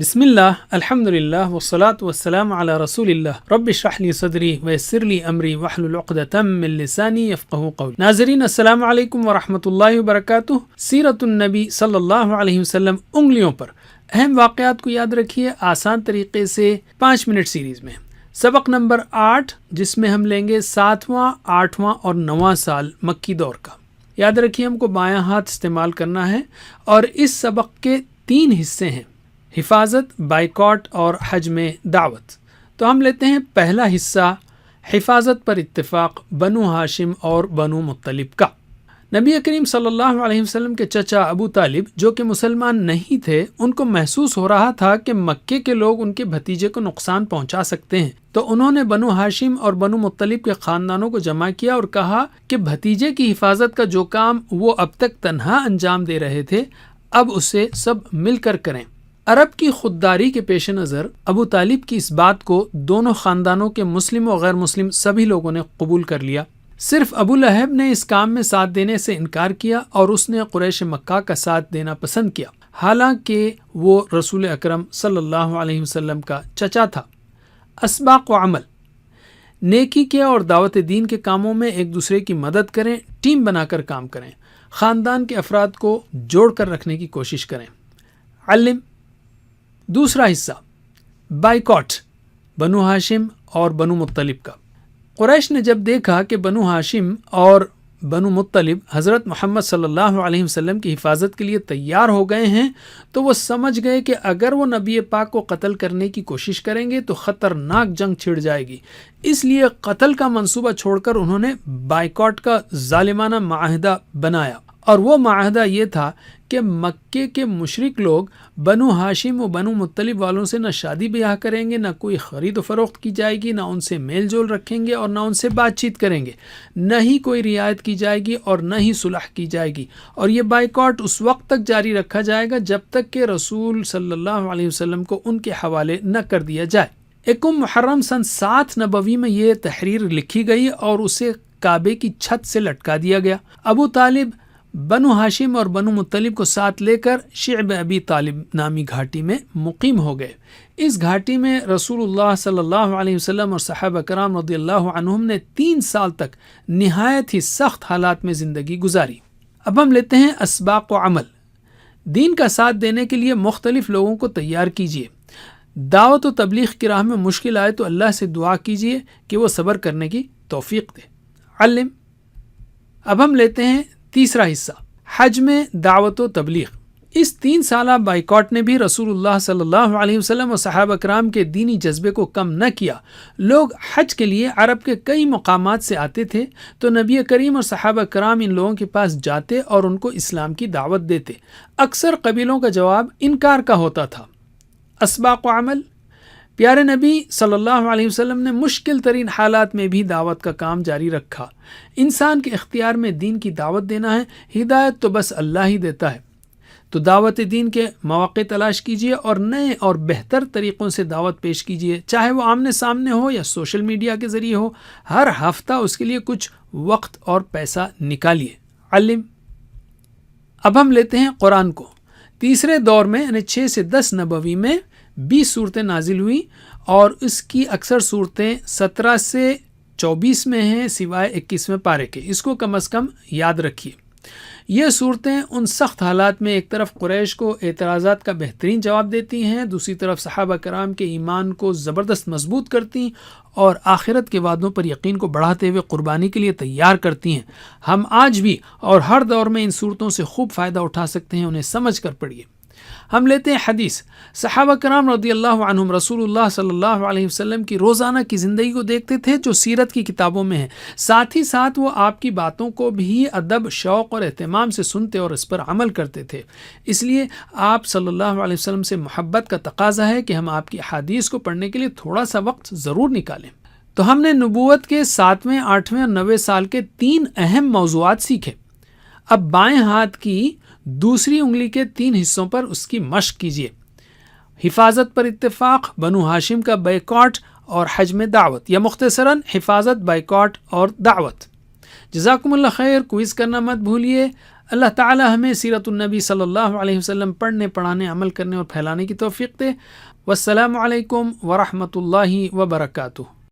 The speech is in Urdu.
بسم اللہ الحمدللہ والصلاة والسلام علی رسول اللہ رب اشرح لی صدری ویسر لی امری واحلل عقدۃ من لسانی یفقہوا قولی۔ ناظرین السلام علیکم ورحمۃ اللہ وبرکاتہ۔ سیرت النبی صلی اللہ علیہ وسلم انگلیوں پر اہم واقعات کو یاد رکھیے آسان طریقے سے 5 منٹ سیریز میں۔ سبق نمبر 8 جس میں ہم لیں گے 7واں، 8واں اور 9واں سال مکی دور کا۔ یاد رکھیے ہم کو بایاں ہاتھ استعمال کرنا ہے اور اس سبق کے 3 حصے ہیں: حفاظت، بائیکاٹ اور حج میں دعوت۔ تو ہم لیتے ہیں پہلا حصہ، حفاظت پر اتفاق بنو ہاشم اور بنو مطلب کا۔ نبی کریم صلی اللہ علیہ وسلم کے چچا ابو طالب جو کہ مسلمان نہیں تھے، ان کو محسوس ہو رہا تھا کہ مکے کے لوگ ان کے بھتیجے کو نقصان پہنچا سکتے ہیں، تو انہوں نے بنو ہاشم اور بنو مطلب کے خاندانوں کو جمع کیا اور کہا کہ بھتیجے کی حفاظت کا جو کام وہ اب تک تنہا انجام دے رہے تھے، اب اسے سب مل کر کریں۔ عرب کی خودداری کے پیش نظر ابو طالب کی اس بات کو دونوں خاندانوں کے مسلم و غیر مسلم سبھی لوگوں نے قبول کر لیا۔ صرف ابو لہب نے اس کام میں ساتھ دینے سے انکار کیا اور اس نے قریش مکہ کا ساتھ دینا پسند کیا، حالانکہ وہ رسول اکرم صلی اللہ علیہ وسلم کا چچا تھا۔ اسباق و عمل، نیکی کے اور دعوت دین کے کاموں میں ایک دوسرے کی مدد کریں، ٹیم بنا کر کام کریں، خاندان کے افراد کو جوڑ کر رکھنے کی کوشش کریں۔ علم، دوسرا حصہ، بائیکاٹ بنو ہاشم اور بنو مطلب کا۔ قریش نے جب دیکھا کہ بنو ہاشم اور بنو مطلب حضرت محمد صلی اللہ علیہ وسلم کی حفاظت کے لیے تیار ہو گئے ہیں، تو وہ سمجھ گئے کہ اگر وہ نبی پاک کو قتل کرنے کی کوشش کریں گے تو خطرناک جنگ چھڑ جائے گی۔ اس لیے قتل کا منصوبہ چھوڑ کر انہوں نے بائیکاٹ کا ظالمانہ معاہدہ بنایا، اور وہ معاہدہ یہ تھا کہ مکے کے مشرک لوگ بنو ہاشم و بنو مطلب والوں سے نہ شادی بیاہ کریں گے، نہ کوئی خرید و فروخت کی جائے گی، نہ ان سے میل جول رکھیں گے اور نہ ان سے بات چیت کریں گے، نہ ہی کوئی رعایت کی جائے گی اور نہ ہی صلح کی جائے گی، اور یہ بائیکاٹ اس وقت تک جاری رکھا جائے گا جب تک کہ رسول صلی اللہ علیہ وسلم کو ان کے حوالے نہ کر دیا جائے۔ 1 محرم سن 7 نبوی میں یہ تحریر لکھی گئی اور اسے کعبے کی چھت سے لٹکا دیا گیا۔ ابو طالب بنو ہاشم اور بنو مطلب کو ساتھ لے کر شعب ابی طالب نامی گھاٹی میں مقیم ہو گئے۔ اس گھاٹی میں رسول اللہ صلی اللہ علیہ وسلم اور صحابہ کرام رضی اللہ عنہم نے 3 سال تک نہایت ہی سخت حالات میں زندگی گزاری۔ اب ہم لیتے ہیں اسباق و عمل۔ دین کا ساتھ دینے کے لیے مختلف لوگوں کو تیار کیجیے۔ دعوت و تبلیغ کی راہ میں مشکل آئے تو اللہ سے دعا کیجیے کہ وہ صبر کرنے کی توفیق دے۔ علم، اب ہم لیتے ہیں تیسرا حصہ، حج میں دعوت و تبلیغ۔ اس 3 سالہ بائیکاٹ نے بھی رسول اللہ صلی اللہ علیہ وسلم اور صحابہ کرام کے دینی جذبے کو کم نہ کیا۔ لوگ حج کے لیے عرب کے کئی مقامات سے آتے تھے تو نبی کریم اور صحابہ کرام ان لوگوں کے پاس جاتے اور ان کو اسلام کی دعوت دیتے۔ اکثر قبیلوں کا جواب انکار کا ہوتا تھا۔ اسباق و عمل، پیارے نبی صلی اللہ علیہ وسلم نے مشکل ترین حالات میں بھی دعوت کا کام جاری رکھا۔ انسان کے اختیار میں دین کی دعوت دینا ہے، ہدایت تو بس اللہ ہی دیتا ہے۔ تو دعوت دین کے مواقع تلاش کیجیے اور نئے اور بہتر طریقوں سے دعوت پیش کیجیے، چاہے وہ آمنے سامنے ہو یا سوشل میڈیا کے ذریعے ہو۔ ہر ہفتہ اس کے لیے کچھ وقت اور پیسہ نکالیے۔ علم، اب ہم لیتے ہیں قرآن کو۔ تیسرے دور میں یعنی 6 سے 10 نبوی میں 20 صورتیں نازل ہوئی اور اس کی اکثر صورتیں 17 سے 24 میں ہیں سوائے 21ویں پارے کے۔ اس کو کم از کم یاد رکھیے۔ یہ صورتیں ان سخت حالات میں ایک طرف قریش کو اعتراضات کا بہترین جواب دیتی ہیں، دوسری طرف صحابہ کرام کے ایمان کو زبردست مضبوط کرتی ہیں اور آخرت کے وعدوں پر یقین کو بڑھاتے ہوئے قربانی کے لیے تیار کرتی ہیں۔ ہم آج بھی اور ہر دور میں ان صورتوں سے خوب فائدہ اٹھا سکتے ہیں، انہیں سمجھ کر پڑھیے۔ ہم لیتے ہیں حدیث۔ صحابہ کرام رضی اللہ عنہم رسول اللہ صلی اللہ علیہ وسلم کی روزانہ کی زندگی کو دیکھتے تھے جو سیرت کی کتابوں میں ہے، ساتھ ہی ساتھ وہ آپ کی باتوں کو بھی ادب، شوق اور اہتمام سے سنتے اور اس پر عمل کرتے تھے۔ اس لیے آپ صلی اللہ علیہ وسلم سے محبت کا تقاضا ہے کہ ہم آپ کی احادیث کو پڑھنے کے لیے تھوڑا سا وقت ضرور نکالیں۔ تو ہم نے نبوت کے 7ویں، 8ویں اور 9ویں سال کے 3 اہم موضوعات سیکھے۔ اب بائیں ہاتھ کی دوسری انگلی کے 3 حصوں پر اس کی مشق کیجیے۔ حفاظت پر اتفاق، بنو ہاشم کا بائیکاٹ اور حج میں دعوت، یا مختصراً حفاظت، بائیکاٹ اور دعوت۔ جزاکم اللہ خیر۔ کوئز کرنا مت بھولیے۔ اللہ تعالی ہمیں سیرت النبی صلی اللہ علیہ وسلم پڑھنے، پڑھانے، عمل کرنے اور پھیلانے کی توفیق دے۔ والسلام علیکم ورحمۃ اللہ وبرکاتہ۔